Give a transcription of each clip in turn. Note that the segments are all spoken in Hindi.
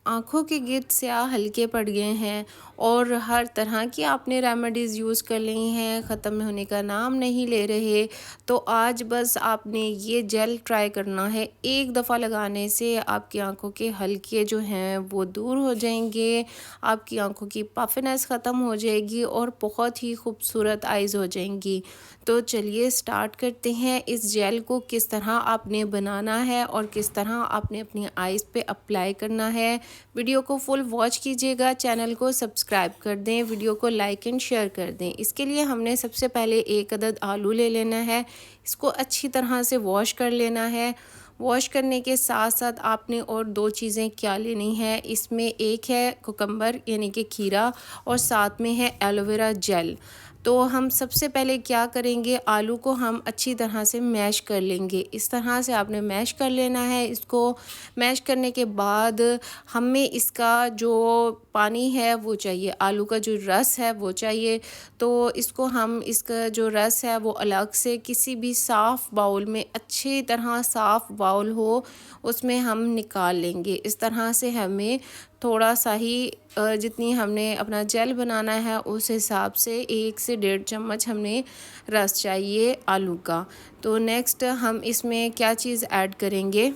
आँखों के गिर्द स्याह हल्के पड़ गए हैं और हर तरह की आपने रेमेडीज़ यूज़ कर ली हैं, ख़त्म होने का नाम नहीं ले रहे, तो आज बस आपने ये जेल ट्राई करना है। एक दफ़ा लगाने से आपकी आँखों के हल्के जो हैं वो दूर हो जाएंगे, आपकी आँखों की पफिनेस ख़त्म हो जाएगी और बहुत ही खूबसूरत आइज़ हो जाएंगी। तो चलिए स्टार्ट करते हैं। इस जेल को किस तरह आपने बनाना है और किस तरह आपने अपनी आइज़ पे अप्लाई करना है। वीडियो को फुल वॉच कीजिएगा, चैनल को सब्सक्राइब कर दें, वीडियो को लाइक एंड शेयर कर दें। इसके लिए हमने सबसे पहले एक अदद आलू ले लेना है, इसको अच्छी तरह से वॉश कर लेना है। वॉश करने के साथ साथ आपने और दो चीज़ें क्या लेनी है, इसमें एक है कुकम्बर यानी कि खीरा और साथ में है एलोवेरा जेल। तो हम सबसे पहले क्या करेंगे, आलू को हम अच्छी तरह से मैश कर लेंगे। इस तरह से आपने मैश कर लेना है। इसको मैश करने के बाद हमें इसका जो पानी है वो चाहिए, आलू का जो रस है वो चाहिए। तो इसको हम इसका जो रस है वो अलग से किसी भी साफ़ बाउल में, अच्छी तरह साफ़ बाउल हो उसमें हम निकाल लेंगे। इस तरह से हमें थोड़ा सा ही जितनी हमने अपना जेल बनाना है उस हिसाब से 1 से 1.5 चम्मच हमें रस चाहिए आलू का। तो नेक्स्ट हम इसमें क्या चीज़ ऐड करेंगे,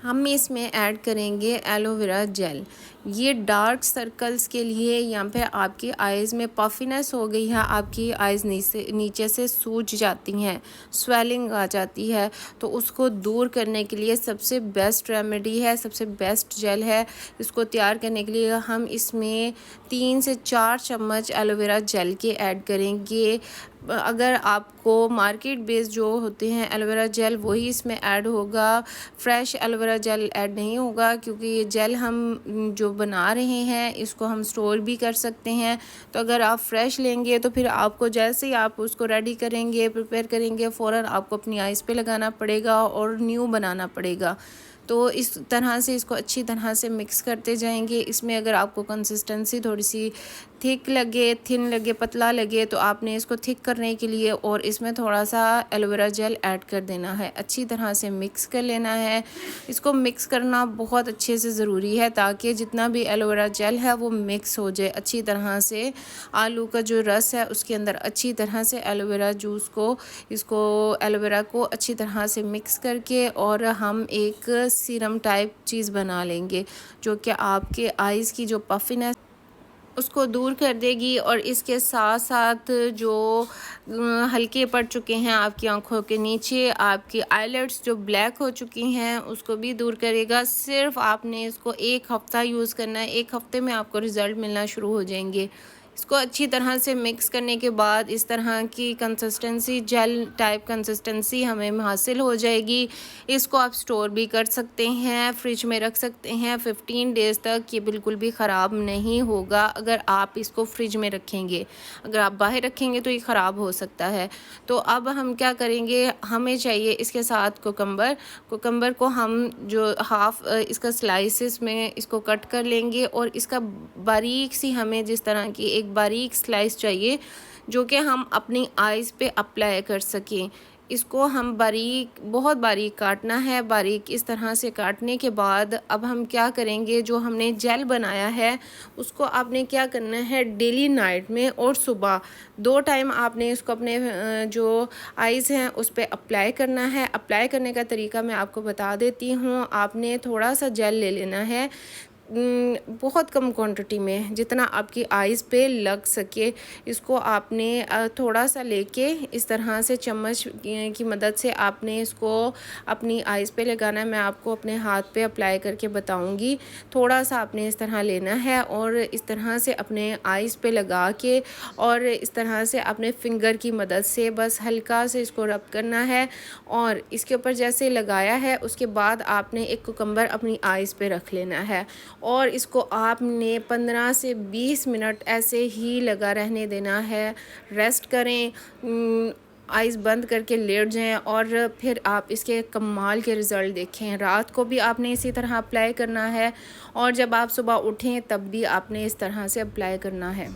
हम इसमें ऐड करेंगे एलोवेरा जेल। ये डार्क सर्कल्स के लिए, यहाँ पे आपकी आइज़ में पफिनेस हो गई है, आपकी आइज़ नीचे से सूज जाती हैं, स्वेलिंग आ जाती है, तो उसको दूर करने के लिए सबसे बेस्ट रेमेडी है, सबसे बेस्ट जेल है। इसको तैयार करने के लिए हम इसमें 3 से 4 चम्मच एलोवेरा जेल के ऐड करेंगे। अगर आपको मार्केट बेस्ड जो होते हैं एलोवेरा जेल वही इसमें ऐड होगा, फ्रेश एलोवेरा जेल ऐड नहीं होगा, क्योंकि ये जेल हम जो बना रहे हैं इसको हम स्टोर भी कर सकते हैं। तो अगर आप फ्रेश लेंगे तो फिर आपको जैसे ही आप उसको रेडी करेंगे, प्रिपेयर करेंगे, फ़ौरन आपको अपनी आइज़ पे लगाना पड़ेगा और न्यू बनाना पड़ेगा। तो इस तरह से इसको अच्छी तरह से मिक्स करते जाएंगे। इसमें अगर आपको कंसिस्टेंसी थोड़ी सी थिक लगे, थिन लगे, पतला लगे, तो आपने इसको थिक करने के लिए और इसमें थोड़ा सा एलोवेरा जेल ऐड कर देना है। अच्छी तरह से मिक्स कर लेना है। इसको मिक्स करना बहुत अच्छे से ज़रूरी है ताकि जितना भी एलोवेरा जेल है वो मिक्स हो जाए अच्छी तरह से। आलू का जो रस है उसके अंदर अच्छी तरह से एलोवेरा जूस को, इसको एलोवेरा को अच्छी तरह से मिक्स करके और हम एक सीरम टाइप चीज़ बना लेंगे जो कि आपके आइज़ की जो पफिनेस उसको दूर कर देगी और इसके साथ साथ जो हल्के पड़ चुके हैं आपकी आंखों के नीचे, आपकी आईलिड्स जो ब्लैक हो चुकी हैं उसको भी दूर करेगा। सिर्फ आपने इसको 1 हफ़्ता यूज़ करना है, 1 हफ़्ते में आपको रिज़ल्ट मिलना शुरू हो जाएंगे। इसको अच्छी तरह से मिक्स करने के बाद इस तरह की कंसिस्टेंसी, जेल टाइप कंसिस्टेंसी हमें हासिल हो जाएगी। इसको आप स्टोर भी कर सकते हैं, फ्रिज में रख सकते हैं 15 डेज़ तक। ये बिल्कुल भी ख़राब नहीं होगा अगर आप इसको फ्रिज में रखेंगे। अगर आप बाहर रखेंगे तो ये ख़राब हो सकता है। तो अब हम क्या करेंगे, हमें चाहिए इसके साथ कुकम्बर। कुकम्बर को हम जो हाफ़ इसका स्लाइसेस में इसको कट कर लेंगे और इसका बारीक सी हमें जिस तरह की एक बारीक स्लाइस चाहिए जो कि हम अपनी आइज़ पे अप्लाई कर सकें। इसको हम बारीक, बहुत बारीक काटना है। बारीक इस तरह से काटने के बाद अब हम क्या करेंगे, जो हमने जेल बनाया है उसको आपने क्या करना है, डेली नाइट में और सुबह 2 टाइम आपने इसको अपने जो आइज़ हैं उस पे अप्लाई करना है। अप्लाई करने का तरीका मैं आपको बता देती हूँ। आपने थोड़ा सा जेल ले लेना है, बहुत कम क्वांटिटी में, जितना आपकी आइज़ पे लग सके। इसको आपने थोड़ा सा लेके इस तरह से चम्मच की मदद से आपने इसको अपनी आइज़ पे लगाना है। मैं आपको अपने हाथ पे अप्लाई करके बताऊंगी। थोड़ा सा आपने इस तरह लेना है और इस तरह से अपने आइज़ पे लगा के और इस तरह से अपने फिंगर की मदद से बस हल्का से इसको रब करना है। और इसके ऊपर जैसे लगाया है उसके बाद आपने एक कुकम्बर अपनी आइज़ पे रख लेना है और इसको आपने 15 से 20 मिनट ऐसे ही लगा रहने देना है। रेस्ट करें, आइज़ बंद करके लेट जाएं और फिर आप इसके कमाल के रिज़ल्ट देखें। रात को भी आपने इसी तरह अप्लाई करना है और जब आप सुबह उठें तब भी आपने इस तरह से अप्लाई करना है।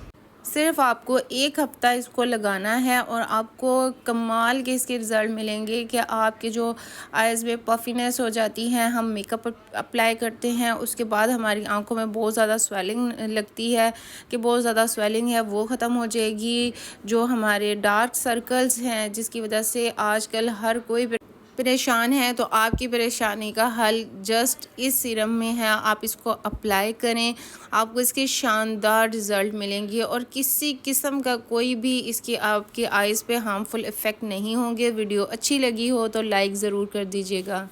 सिर्फ़ आपको 1 हफ़्ता इसको लगाना है और आपको कमाल के इसके रिज़ल्ट मिलेंगे कि आपके जो आइज़ में पफ़ीनेस हो जाती है, हम मेकअप अप्लाई करते हैं उसके बाद हमारी आँखों में बहुत ज़्यादा स्वेलिंग लगती है कि बहुत ज़्यादा स्वेलिंग है वो ख़त्म हो जाएगी। जो हमारे डार्क सर्कल्स हैं जिसकी वजह से आजकल हर कोई परेशान है, तो आपकी परेशानी का हल जस्ट इस सीरम में है। आप इसको अप्लाई करें, आपको इसके शानदार रिज़ल्ट मिलेंगे और किसी किस्म का कोई भी इसकी आपकी आइज़ पे हार्मफुल इफ़ेक्ट नहीं होंगे। वीडियो अच्छी लगी हो तो लाइक ज़रूर कर दीजिएगा।